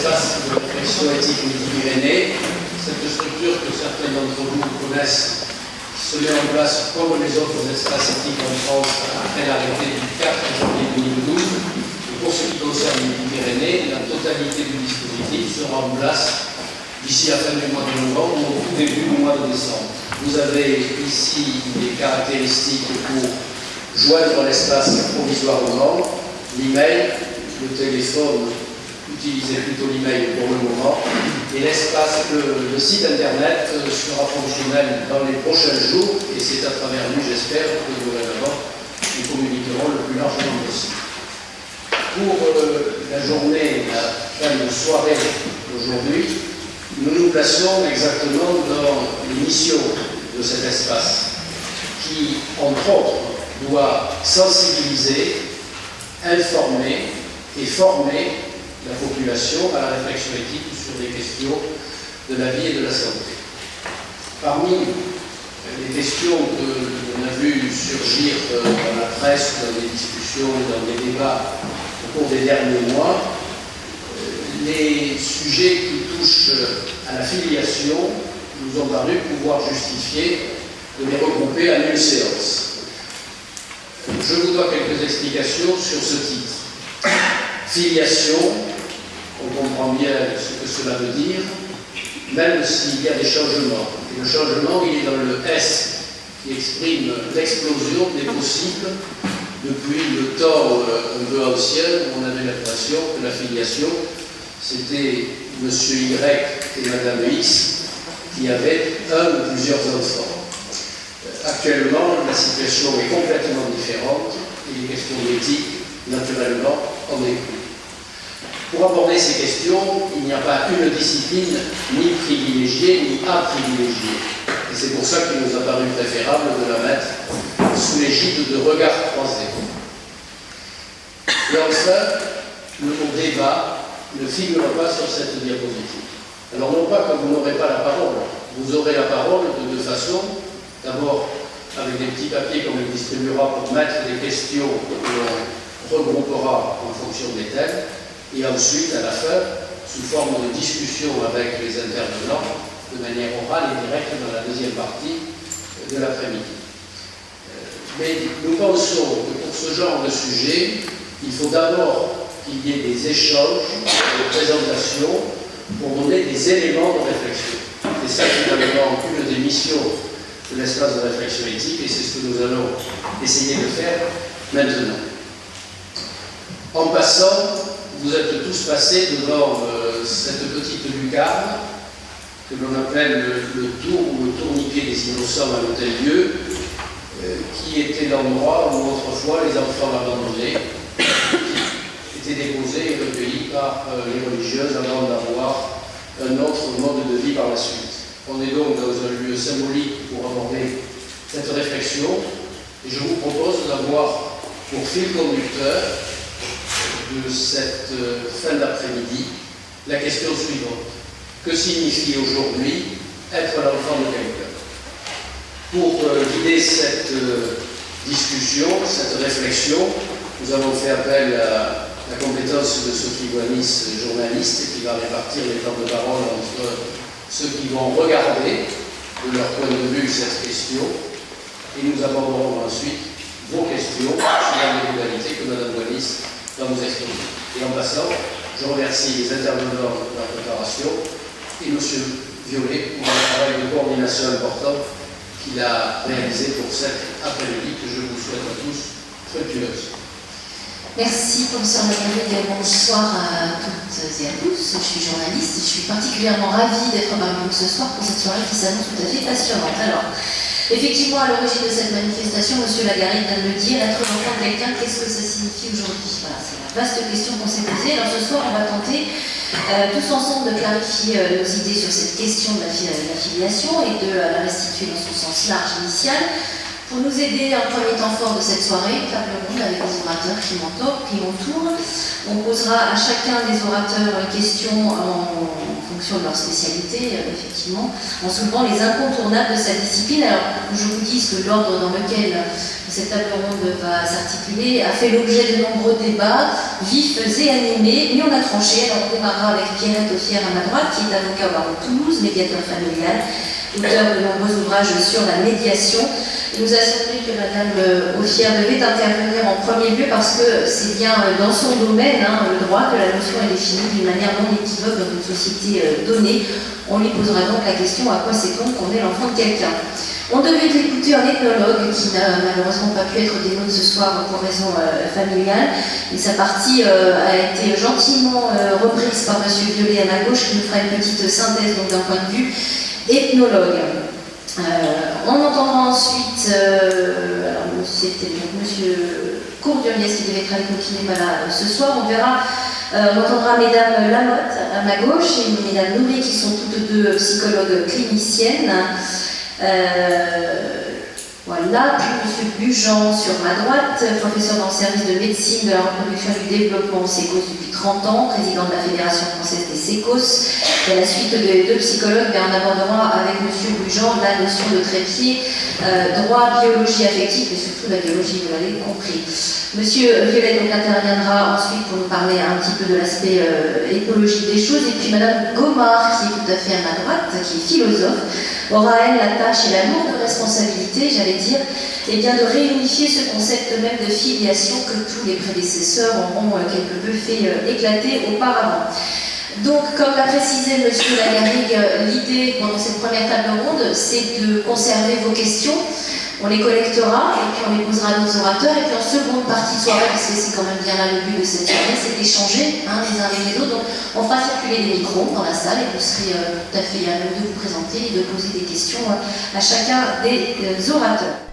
l'espace de réflexion éthique Midi-Pyrénées. Cette structure que certains d'entre vous connaissent se met en place comme les autres espaces éthiques en France après l'arrêté du 4 janvier 2012. Et pour ce qui concerne les Midi-Pyrénées, la totalité du dispositif sera en place d'ici la fin du mois de novembre ou au tout début du mois de décembre. Vous avez ici les caractéristiques pour joindre l'espace provisoirement, l'email, le téléphone, utilisez plutôt l'email pour le moment, et l'espace, le site internet sera fonctionnel dans les prochains jours, et c'est à travers lui, j'espère, que dorénavant, nous communiquerons le plus largement possible. Pour la journée, la fin de soirée d'aujourd'hui, nous nous plaçons exactement dans les missions de cet espace, qui, entre autres, doit sensibiliser, informer et former la population à la réflexion éthique sur les questions de la vie et de la santé. Parmi les questions que l'on a vues surgir dans la presse, dans des discussions, dans des débats au cours des derniers mois, les sujets qui touchent à la filiation nous ont paru pouvoir justifier de les regrouper à une séance. Je vous dois quelques explications sur ce titre. Filiation, on comprend bien ce que cela veut dire, même s'il y a des changements. Et le changement, il est dans le S, qui exprime l'explosion des possibles depuis le temps un peu ancien où on avait l'impression que la filiation, c'était Monsieur Y et Madame X qui avaient un ou plusieurs enfants. Actuellement, la situation est complètement différente et les questions d'éthique, naturellement, en découlent. Pour aborder ces questions, il n'y a pas une discipline ni privilégiée ni à privilégier. Et c'est pour ça qu'il nous a paru préférable de la mettre sous l'égide de regards croisés. Et enfin, le mot débat ne figure pas sur cette diapositive. Alors non pas que vous n'aurez pas la parole, vous aurez la parole de deux façons. D'abord, avec des petits papiers qu'on vous distribuera pour mettre des questions que l'on regroupera en fonction des thèmes, et ensuite, à la fin, sous forme de discussion avec les intervenants, de manière orale et directe dans la deuxième partie de l'après-midi. Mais nous pensons que pour ce genre de sujet, il faut d'abord qu'il y ait des échanges, des présentations, pour donner des éléments de réflexion. C'est ça finalement une des missions de l'espace de réflexion éthique, et c'est ce que nous allons essayer de faire maintenant. En passant, vous êtes tous passés devant cette petite lucarne que l'on appelle le tour ou le tourniquet des innocents à l'Hôtel-Dieu, qui était l'endroit où autrefois les enfants abandonnés étaient déposés et recueillis par les religieuses avant d'avoir un autre mode de vie par la suite. On est donc dans un lieu symbolique pour aborder cette réflexion, et je vous propose d'avoir pour fil conducteur de cette fin d'après-midi la question suivante. Que signifie aujourd'hui être l'enfant de quelqu'un? Pour guider cette discussion, cette réflexion, nous avons fait appel à la compétence de Sophie Boinis, journaliste, qui va répartir les temps de parole entre ceux qui vont regarder de leur point de vue cette question, et nous aborderons ensuite vos questions sur les modalités que Mme Boinis va vous exposer. Et en passant, je remercie les intervenants de la préparation et M. Violet pour un travail de coordination important qu'il a réalisé pour cet après-midi que je vous souhaite à tous fructueuse. Merci, professeur Lagarde, et bonsoir à toutes et à tous. Je suis journaliste et je suis particulièrement ravie d'être parmi vous ce soir pour cette soirée qui s'annonce tout à fait passionnante. Alors, effectivement, à l'origine de cette manifestation, M. Lagarde vient de le dire, être l'enfant de quelqu'un, qu'est-ce que ça signifie aujourd'hui? Voilà, c'est la vaste question qu'on s'est posée. Alors ce soir, on va tenter tous ensemble de clarifier nos idées sur cette question de la filiation et de la restituer dans son sens large initial. Pour nous aider en premier temps fort de cette soirée, table ronde avec les orateurs qui m'entourent. On posera à chacun des orateurs une question en fonction de leur spécialité, effectivement, en soulevant les incontournables de sa discipline. Alors, je vous dis que l'ordre dans lequel cette table ronde va s'articuler a fait l'objet de nombreux débats, vifs et animés, mais on a tranché. Alors, on démarrera avec Pierrette Offière à ma droite, qui est avocat au barreau de Toulouse, médiateur familial, auteur de nombreux ouvrages sur la médiation. Il nous a semblé que Madame Offière devait intervenir en premier lieu parce que c'est bien dans son domaine, le droit, que la notion est définie d'une manière non équivoque dans une société donnée. On lui posera donc la question: à quoi sait-on qu'on est l'enfant de quelqu'un? On devait écouter un ethnologue qui n'a malheureusement pas pu être des nôtres ce soir pour raison familiale. Et sa partie a été gentiment reprise par M. Violet à ma gauche, qui nous fera une petite synthèse d'un point de vue ethnologue. On entendra ensuite, alors c'était M. Courduriez qui devait être avec nous, qui n'est pas là ce soir. On entendra Mesdames Lamotte à ma gauche et Mesdames Nourri, qui sont toutes deux psychologues cliniciennes. Voilà, puis M. Bujan sur ma droite, professeur dans le service de médecine de la reproduction et du développement au SECOS depuis 30 ans, président de la Fédération française des SECOS. Et à la suite de deux psychologues, on abordera avec M. Bujan la notion de trépied, droit, biologie affective, et surtout la biologie, vous l'avez compris. M. Violet donc interviendra ensuite pour nous parler un petit peu de l'aspect écologique des choses. Et puis Mme Gomard, qui est tout à fait à ma droite, qui est philosophe, aura elle la tâche et la lourde responsabilité, j'allais dire, eh bien, de réunifier ce concept même de filiation que tous les prédécesseurs auront quelque peu fait éclater auparavant. Donc, comme l'a précisé M. Lagarrigue, l'idée pendant cette première table ronde, c'est de conserver vos questions. On les collectera et puis on les posera à nos orateurs. Et puis en seconde partie de soirée, parce que c'est quand même bien là le but de cette soirée, c'est d'échanger les uns avec les autres. Donc on fera circuler des micros dans la salle et vous serez tout à fait à même de vous présenter et de poser des questions à chacun des orateurs.